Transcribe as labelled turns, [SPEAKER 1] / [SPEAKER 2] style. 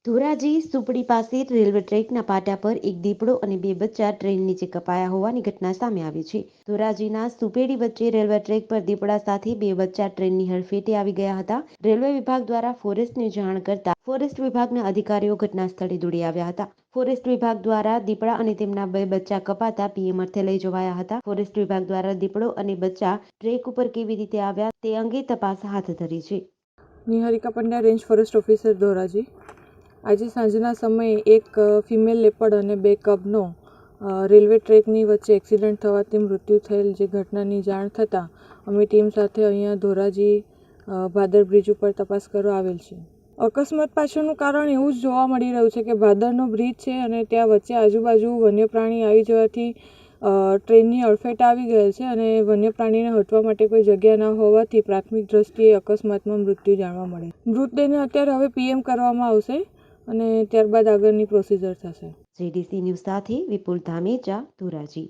[SPEAKER 1] ધોરાજી સુપડી પાસે રેલવે ટ્રેકના પાટા પર એક દીપડો અને બે બચ્ચા ટ્રેન નીચે કપાયા હોવાની ઘટના સામે આવી છે. ધોરાજીના સુપેડી વચ્ચે રેલવે ટ્રેક પર દીપડા સાથે બે બચ્ચા ટ્રેનની હડફેટે આવી ગયા હતા. રેલવે વિભાગ દ્વારા ફોરેસ્ટને જાણ કરતા ફોરેસ્ટ વિભાગના અધિકારીઓ ઘટના સ્થળે દોડી આવ્યા હતા. ફોરેસ્ટ વિભાગ દ્વારા દીપડા અને તેમના બે બચ્ચા કપાતા પીએમ અર્થે લઈ જવાયા હતા. ફોરેસ્ટ વિભાગ દ્વારા દીપડો અને બચ્ચા ટ્રેક ઉપર કેવી રીતે આવ્યા તે અંગે તપાસ હાથ ધરી છે.
[SPEAKER 2] Niharika Pandya, range forest officer, Dhoraji. આજે સાંજના સમયે એક ફિમેલ લેપર્ડ અને બે કબનો રેલવે ટ્રેકની વચ્ચે એક્સિડન્ટ થવાથી મૃત્યુ થયેલ, જે ઘટનાની જાણ થતાં અમે ટીમ સાથે અહીંયા ધોરાજી ભાદર બ્રિજ ઉપર તપાસ કરવા આવેલ છે. અકસ્માત પાછળનું કારણ એવું જ જોવા મળી રહ્યું છે કે ભાદરનો બ્રિજ છે અને ત્યાં વચ્ચે આજુબાજુ વન્ય પ્રાણી આવી જવાથી ટ્રેનની અડફેટ આવી ગયેલ છે અને વન્ય પ્રાણીને હટવા માટે કોઈ જગ્યા ન હોવાથી પ્રાથમિક દ્રષ્ટિએ અકસ્માતમાં મૃત્યુ જાણવા મળે. મૃતદેહને અત્યારે હવે પીએમ કરવામાં આવશે અને ત્યારબાદ આગળની પ્રોસિજર થશે.
[SPEAKER 1] JDC ન્યૂઝ સાથે વિપુલ ધામેચા, ધોરાજી.